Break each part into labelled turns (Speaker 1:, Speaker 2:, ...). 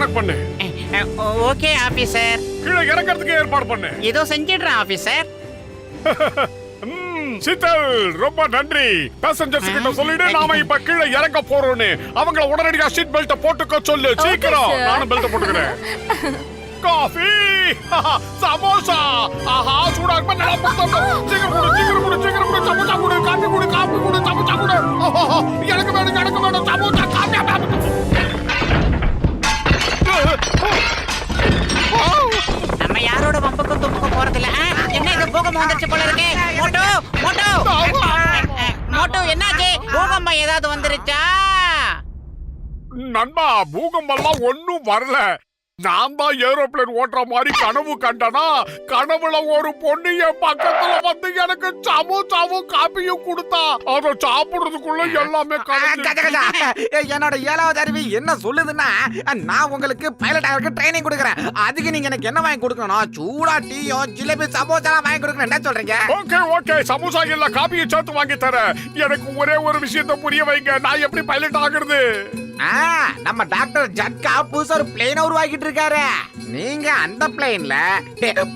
Speaker 1: Lock பண்ணு.
Speaker 2: Okay officer.
Speaker 1: கீழே இறக்கிறதுக்கு ஏற்பாடு பண்ணு.
Speaker 2: ஏதோ செஞ்சிடுறேன் ஆபீசர்.
Speaker 1: சீதல் ரொம்ப நன்றி. பேசஞ்சர்ஸ் கிட்ட சொல்லிடு நாம இப்ப கீழே இறங்க போறோம்னு. அவங்கள உடனடியா சீட் பெல்ட் போட்டுக்க சொல்லு. சீக்கிரம். நானும் பெல்ட் போட்டுக்கிறேன். காஃபி, சமோசா, ஆஹா சூடா இருக்கு. நல்லா போட்டு சீக்கிரம் குடு, சீக்கிரம் குடு, சீக்கிரம் குடு. சமோசா குடு, காபி குடு, காபி குடு, சமோசா குடு. எனக்கு வேணும், எனக்கு வேணும் சமோசா, காபி.
Speaker 2: நம்ம யாரோட வம்புக்கும் தும்புக்கும் போறதில்ல. என்ன இது பூகம்பம் வந்துருச்சு போல இருக்கு. மோட்டோ மோட்டோ மோட்டோ என்னாச்சு? பூகம்பம் ஏதாவது வந்துருச்சா?
Speaker 1: நண்பா பூகம்பெல்லாம் ஒன்னும் வரல. நான் தான் ஏரோப்ளேன் ஓட்டுற மாதிரி கனவு கண்டனா. கனவுல ஒரு பொண்ணு என் பக்கத்துல வந்து எனக்கு சமோசாவும் காப்பியும் கொடுத்தா. அதை சாப்பிடுறதுக்குள்ள எல்லாமே
Speaker 3: என்னோட 7வது அறிவு என்ன சொல்லுதுன்னா, நான் உங்களுக்கு பைலட் ஆகிறதுக்கு ட்ரைனிங் கொடுக்குறேன். அதுக்கு நீங்க எனக்கு என்ன வாங்கி கொடுக்கணும்? சூடா டீயோ ஜிலேபி சமோசா வாங்கி கொடுக்கணும். என்ன சொல்றீங்க?
Speaker 1: ஓகே ஓகே, சமோசா இல்ல காப்பியை சேர்த்து வாங்கி தரேன். எனக்கு ஒரே ஒரு விஷயத்தை புரிய வைங்க. நான் எப்படி பைலட் ஆகுறது?
Speaker 3: நம்ம டாக்டர் ஜட்கா புதுசா ஒரு பிளேன் உருவாக்கிட்டு இருக்காரு. நீங்க அந்த பிளேன்ல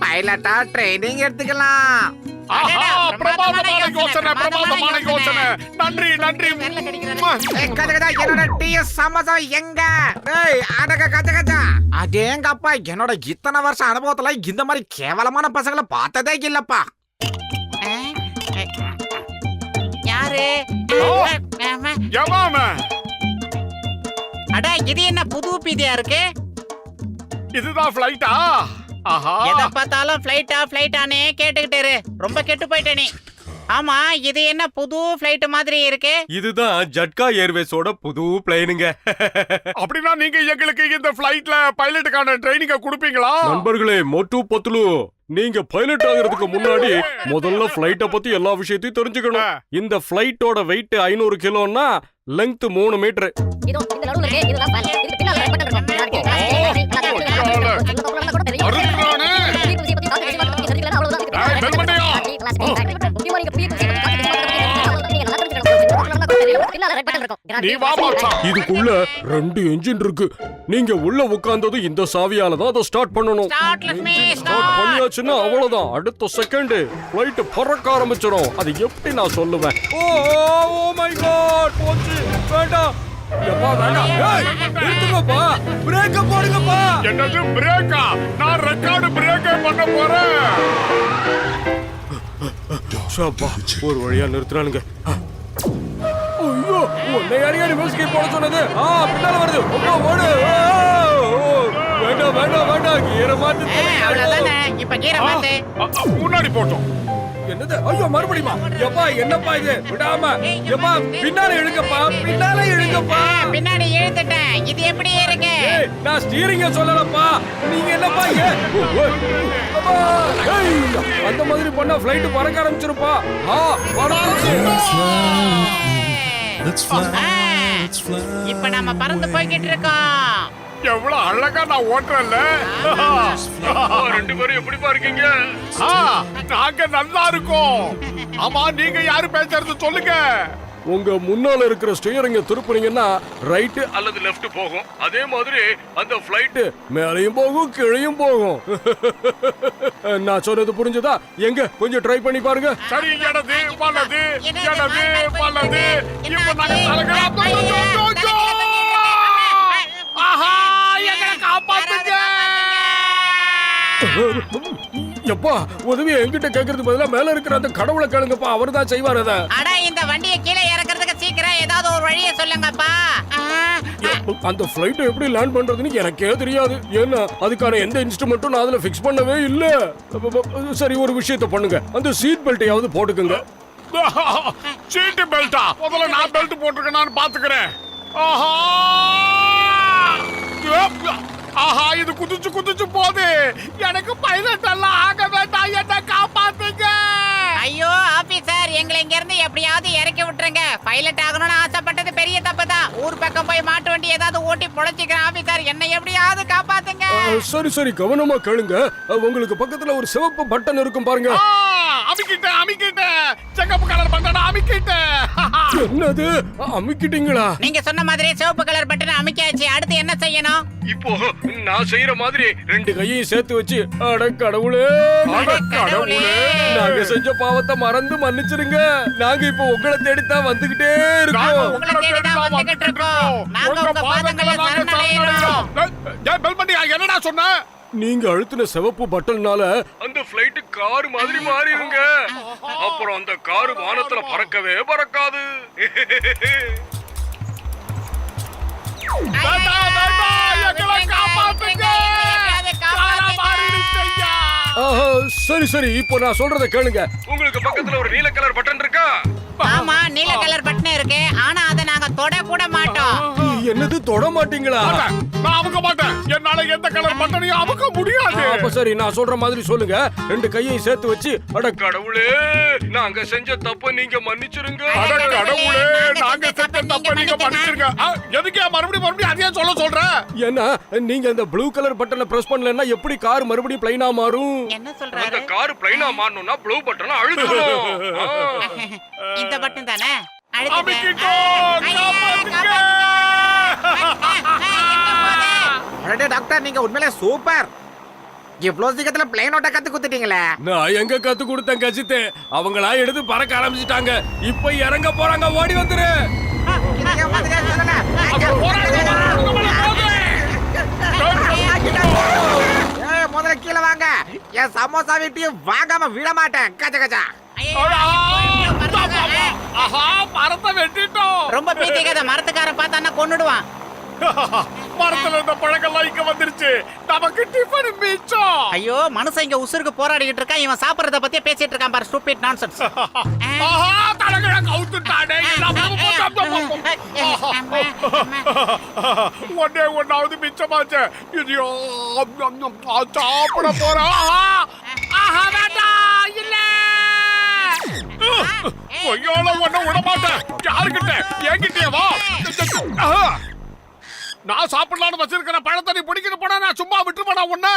Speaker 3: பைலட்டா ட்ரைனிங் எடுத்துக்கலாம்.
Speaker 1: பிரமாதமான யோசனை, பிரமாதமான யோசனை. நன்றி நன்றி.
Speaker 3: என்னோட டீ சமோசா எங்க? அதேங்கப்பா, என்னோட இத்தனை வருஷம் அனுபவத்துல இந்த மாதிரி கேவலமான பசங்களை பார்த்ததே இல்லப்பா.
Speaker 2: யாரு? அட இது என்ன புது பீதியா இருக்கு?
Speaker 1: இதுதான் ஃளைட்டா? ஆஹா,
Speaker 2: எதை பார்த்தாலும் ஃளைட்டானே கேட்டுக்கிட்டே ரொம்ப கெட்டு போயிட்ட நீ. ஆமா, இது என்ன புது ஃளைட் மாதிரி இருக்கு?
Speaker 4: இதுதான் ஜட்கா ஏர்வேஸோட புது பிளேனுங்க.
Speaker 1: அப்படின்னா நீங்க எங்களுக்கு இந்த ஃளைட்ல பைலட்டுக்கான ட்ரைனிங்க கொடுப்பீங்களா?
Speaker 4: நண்பர்களே, மோட்டு பத்துலு, நீங்க பைலட் ஆகிறதுக்கு முன்னாடி முதல்ல ஃளைட்ட பத்தி எல்லா விஷயத்தையும் தெரிஞ்சுக்கணும். இந்த ஃளைட்டோட வெயிட் 500 கிலோன்னா லெங்த் 3 மீட்டர். இதுக்குள்ள 2 என்ஜின் இருக்கு. நீங்க உள்ள உட்கார்ந்தது இந்த சாவியால தான் அதை ஸ்டார்ட் பண்ணணும். ஸ்டார்ட் பண்ணியாச்சுன்னா அவ்வளவுதான். அடுத்த செகண்ட் ஃளைட் பறக்க ஆரம்பிச்சிடும். அது எப்படி நான் சொல்லுவேன்? ஓ மை காட், போச்சு. வேண்டாம். எப்பா வேண்டாம். ஏய் நிறுத்துங்கப்பா. பிரேக் போடுங்கப்பா.
Speaker 1: என்னது பிரேக்கா? நான் ரெக்கார்ட் பிரேக் பண்ண போறேன்.
Speaker 4: ஷாப்பா, ஒரு வழியா நிறுத்துறானுங்க. ஐயோ, உன்னை யாரையாடி மியூசிக் போட சொன்னது? பின்னால வருது. ஓடு. வேண்டாம் வேண்டாம் வேண்டாம். கீரை மாத்து.
Speaker 2: அவ்வளவுதானே, இப்ப கீரை மாத்து.
Speaker 1: முன்னாடி போட்டோம்.
Speaker 4: என்னது? ஐயோ, மறுபடியுமா? எப்பா என்னப்பா இது? விடாம. எப்பா பின்னால இழுங்கப்பா. பின்னால இழுங்கப்பா.
Speaker 2: பின்னாடி இழுத்துட்டேன். இது எப்படி இருக்கு?
Speaker 4: நான் ஸ்டீரிங்க சொல்லலப்பா. நீங்க என்னப்பா இங்க? அந்த மாதிரி பண்ணா ஃளைட் பறக்க ஆரம்பிச்சிருப்பா.
Speaker 2: இப்ப நாம பறந்து போய்கிட்டு இருக்கோம்.
Speaker 1: எவ்வளவு அழகா நான் ஓட்டுறேன்ல. 2 பேரும் எப்படிப்பா இருக்கீங்க? நாங்க நல்லா இருக்கோம். ஆமா, நீங்க யாரு பேசுறது சொல்லுங்க.
Speaker 4: உங்க முன்னால இருக்கிற ஸ்டீரிங்க திருப்புனீங்கன்னா ரைட் அல்லது லெஃப்ட் போகும். அதே மாதிரி அந்த ஃளைட் மேலையும் போகும் கீழையும் போகும். நான் சொன்னது புரிஞ்சதா? எங்க கொஞ்சம் ட்ரை பண்ணி பாருங்க.
Speaker 1: சரி, இடது வலது இடது வலது. இப்ப நாங்க தலகா. ஆஹா, எங்களை காப்பாத்துங்க.
Speaker 4: எப்பா, உதவி என்கிட்ட கேக்குறது பதிலா மேல இருக்கிற அந்த கடவுளை கேளுங்கப்பா. அவர் தான் செய்வார். அத
Speaker 2: அட, இந்த வண்டியை கீழே இறக்குறதுக்கு சீக்கிரம் ஏதாவது ஒரு வழியை சொல்லுங்கப்பா.
Speaker 4: அந்த ஃளைட் எப்படி லேண்ட் பண்றதுன்னு எனக்கே தெரியாது. ஏன்னா அதுக்கான எந்த இன்ஸ்ட்ருமெண்ட்டும் நான் அதுல ஃபிக்ஸ் பண்ணவே இல்ல. சரி, ஒரு விஷயத்தை பண்ணுங்க. அந்த சீட் பெல்ட்டையாவது போட்டுக்குங்க.
Speaker 1: சீட் பெல்ட்டா? முதல்ல நான் பெல்ட் போட்டுருக்கேன், பாத்துக்கிறேன். ஆஹா ஆஹா, இது குதிச்சு போகுது. எனக்கு பைலட் எல்லாம் ஆக வேண்டாம். என்ன காப்பாத்துங்க.
Speaker 2: ஐயோ ஆபீசர், எங்களை இங்க இருந்து எப்படியாவது இறக்கி விட்டுருங்க. பைலட் ஆகணும்னு ஆசைப்பட்டது பெரிய தப்பு தான். ஊர் பக்கம் போய் மாட்டு வண்டி ஏதாவது ஓட்டி பொழைச்சிக்கிறேன். ஆபீசர், என்னை எப்படியாவது காப்பாத்துங்க.
Speaker 4: சரி, கவனமா கேளுங்க. உங்களுக்கு பக்கத்துல ஒரு சிவப்பு பட்டன் இருக்கும் பாருங்க.
Speaker 1: அமிக்கிட்டேன். செக்கப் கலர் பட்டனா அமுக்கிட்டேன்
Speaker 4: என்னது அமுக்கிட்டீங்களா?
Speaker 2: நீங்க சொன்ன மாதிரி சிவப்பு கலர் பட்டனை அமைக்காச்சு. அடுத்து என்ன செய்யணும்?
Speaker 4: இப்போ நான் செய்யற மாதிரி ரெண்டு கையையும் சேர்த்து வச்சு அட கடவுளே,
Speaker 1: அட கடவுளே.
Speaker 4: நாங்க செஞ்ச பாவத்தை மறந்து மன்னிச்சிருங்க. நாங்க இப்போ உங்களை தேடித்தான் வந்துகிட்டே இருக்கோம்.
Speaker 2: உங்களை தேடிதான் வந்துகிட்டு இருக்கோம். நாங்க உங்க பாதங்களை சரணடைகிறோம்.
Speaker 1: ஏய், பெல் பண்ணி என்னடா சொன்ன?
Speaker 4: நீங்க அழுத்தின சிவப்பு பட்டன்னால அந்த ஃளைட் கார் மாதிரி மாறிடுங்க. அப்புறம் அந்த கார் வானத்துல பறக்கவே பறக்காது.
Speaker 1: வேண்டாம், வேண்டாம், எங்களை காப்பாத்துங்க. காரா மாறிடுச்சு ஐயா.
Speaker 4: ஆஹா, சரி சரி, இப்போ நான் சொல்றத கேளுங்க. உங்களுக்கு பக்கத்துல ஒரு நீல கலர் பட்டன் இருக்கா?
Speaker 2: ஆமா, நீல கலர் பட்டன் இருக்கு. ஆனா அதை நாங்க தொட கூட மாட்டோம்.
Speaker 4: என்னது தொட மாட்டீங்களா?
Speaker 1: மாட்டேன், நான் அமுக்க மாட்டேன். என்னால எந்த கலர் பட்டனையும் அமுக்க முடியாது.
Speaker 4: அப்ப சரி, நான் சொல்ற மாதிரி சொல்லுங்க. ரெண்டு கையையும் சேர்த்து வச்சு அட கடவுளே, நாங்க செஞ்ச தப்ப நீங்க மன்னிச்சிருங்க.
Speaker 1: அட கடவுளே, நாங்க செஞ்ச தப்ப நீங்க மன்னிச்சிருங்க. எதுக்கே மறுபடியும் அதையே சொல்ற?
Speaker 4: ஏன்னா நீங்க அந்த ப்ளூ கலர் பட்டனை பிரஸ் பண்ணலன்னா எப்படி கார் மறுபடியும் பிளைனா மாறும்?
Speaker 2: என்ன
Speaker 4: அந்த
Speaker 2: சொல்றாரு?
Speaker 4: கார் பிளைனா மாறணும்னா ப்ளூ பட்டனை அழுத்தணும்.
Speaker 2: இந்த பட்டன் தானே?
Speaker 1: அமுக்கிட்டோம், காப்பாத்துங்க.
Speaker 3: அடடே டாக்டர், நீங்க உண்மையிலே சூப்பர். இவ்வளவு சீக்கிரத்துல பிளேன் ஓட்ட கத்து குத்துட்டீங்களே.
Speaker 4: நான் எங்க கத்து கொடுத்தேன் கசித்து? அவங்களா எடுத்து பறக்க ஆரம்பிச்சிட்டாங்க. இப்ப இறங்க போறாங்க, ஓடி வந்துரு.
Speaker 3: இதையே மாதிரியே சொல்லல. ஏய், முதல்ல கீழே வாங்க. என் சமோசா வீட்டையும் வாங்காம விட மாட்டேன். கச்ச கச்சா.
Speaker 1: ஆஹா, மரத்தை வெட்டிட்டோம்.
Speaker 2: ரொம்ப பீத்திக்காத, மரத்துக்காரன் பார்த்தான்னா கொன்னுடுவான்.
Speaker 1: மரத்துல இருந்த பழங்கள்லாம் இங்க வந்துருச்சு. நமக்கு டிஃபன் மிச்சம்.
Speaker 2: ஐயோ, மனுஷன் இங்க உசுருக்கு போராடிக்கிட்டு இருக்கான். இவன் சாப்பிடறத பத்தியே பேசிட்டு இருக்கான் பாரு. Stupid nonsense.
Speaker 1: ஆஹா, தலைகளை கவுத்துட்டானே. ஒன்னாவது மிச்சமாச்சு. இதையோ சாப்பிட போறோம். ஆஹா, வேண்டாம், இல்ல. கொய்யால ஒண்ணு விட மாட்டேன். யாருக்கிட்ட? என்கிட்டயே வா. நான் சாப்பிடலான்னு வச்சிருக்கிற பழத்தை நீ பிடிக்கிட்டு போனா நான் சும்மா விட்டுருப்பேனா உன்ன?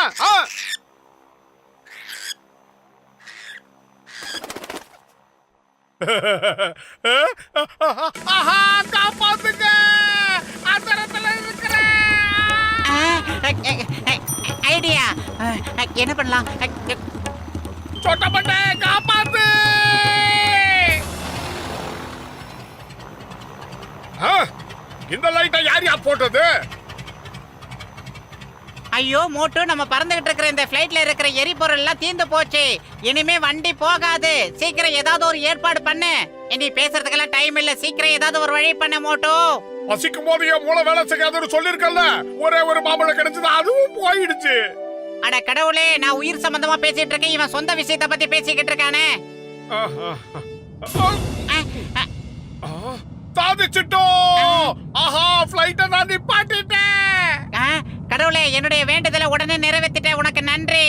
Speaker 1: ஆஹா, காப்பாத்துங்க. அந்தரத்துல இருக்கிறேன்.
Speaker 2: ஐடியா, என்ன பண்ணலாம்?
Speaker 1: சொட்டப்பட்டே, காப்பாத்து. இந்த லைட்டை யார் போட்டது?
Speaker 2: ஐயோ மோட்டு, நம்ம பறந்துகிட்டு இருக்கிற இந்த ஃபிளைட்ல இருக்கிற எரிபொருள் எல்லாம் தீந்து போச்சு. இனிமே வண்டி போகாது. சீக்கிரம் ஏதாவது ஒரு ஏற்பாடு பண்ணு. இனி பேசுறதுக்கெல்லாம் டைம் இல்ல. சீக்கிரம் ஏதாவது ஒரு வழி பண்ண மோட்டு.
Speaker 1: பசிக்கும் போது என் மூளை வேலை செய்யாதுன்னு சொல்லிருக்கல. ஒரே ஒரு மாம்பழம் கிடைச்சது, அதுவும் போயிடுச்சு.
Speaker 2: அட கடவுளே, நான் உயிர் சம்பந்தமா பேசிட்டு இருக்கேன். இவன் சொந்த விஷயத்தை பத்தி பேசிக்கிட்டு இருக்கானே.
Speaker 1: சாதிச்சிட்டோம். ஆஹா, ஃளைட்டை நான் நிப்பாட்டிட்டேன்.
Speaker 2: கடவுளே, என்னுடைய வேண்டுதலை உடனே நிறைவேற்றிட்டேன். உனக்கு நன்றி.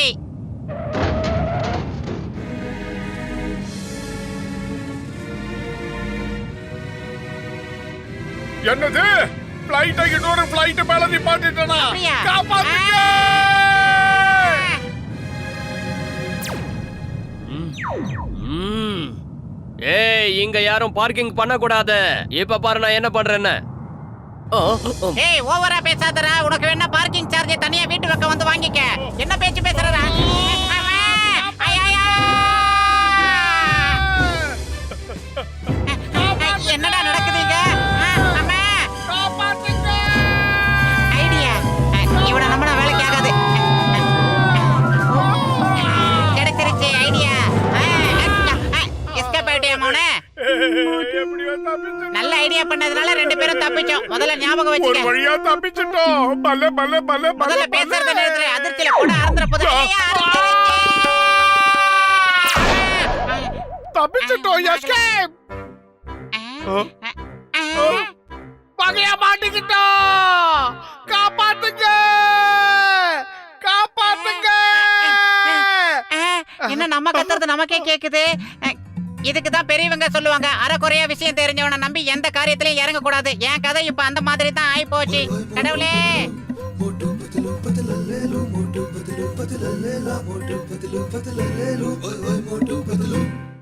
Speaker 1: என்னது? ஃளைட்டை இன்னொரு ஃளைட் மேல நிப்பாட்டிட்டேனா?
Speaker 2: அப்படியா?
Speaker 1: காப்பாத்துங்க.
Speaker 5: ஏய், இங்க யாரும் பார்க்கிங் பண்ண கூடாது. இப்ப பாரு நான் என்ன பண்றேன்னு.
Speaker 2: ஏய், ஓவரா பேசாதடா. உனக்கு வேணா பார்க்கிங் சார்ஜ் தனியா வீட்டு பக்கம் வந்து வாங்கிக்க. என்ன பேச்சு பேசுறடா? என்னடா நடக்குதுங்க? ஐடியா, இவனை நம்பினா வேலைக்கு ஆகாது. கிடைச்சிருச்சு ஐடியா. Escape idea மோனே. நல்ல ஐடியா பண்ணதுனால ரெண்டு பேரும் தப்பிச்சோம். முதல்ல ஞாபகம்
Speaker 1: ஒரு
Speaker 2: வச்சுக்க.
Speaker 1: வழியா தப்பிச்சிட்டோம். பல்ல பல்ல பல்ல
Speaker 2: முதல்ல பேசுறத நிறுத்து. அதிர்ச்சியில கூட அறந்துற போது.
Speaker 1: தப்பிச்சிட்டோம். எஸ்கேப். பகையா மாட்டிக்கிட்டோம். காப்பாத்துங்க, காப்பாத்துங்க.
Speaker 2: என்ன நம்ம கத்துறது நமக்கே கேக்குது? இதுக்கு தான் பெரியவங்க சொல்லுவாங்க, அரைக்குறையா விஷயம் தெரிஞ்சவனை நம்பி எந்த காரியத்திலயும் இறங்க கூடாது. என் கதை இப்ப அந்த மாதிரி தான் ஆயி போச்சு. கடவுளே,
Speaker 6: motu patelu patelu motu patelu patelu motu patelu patelu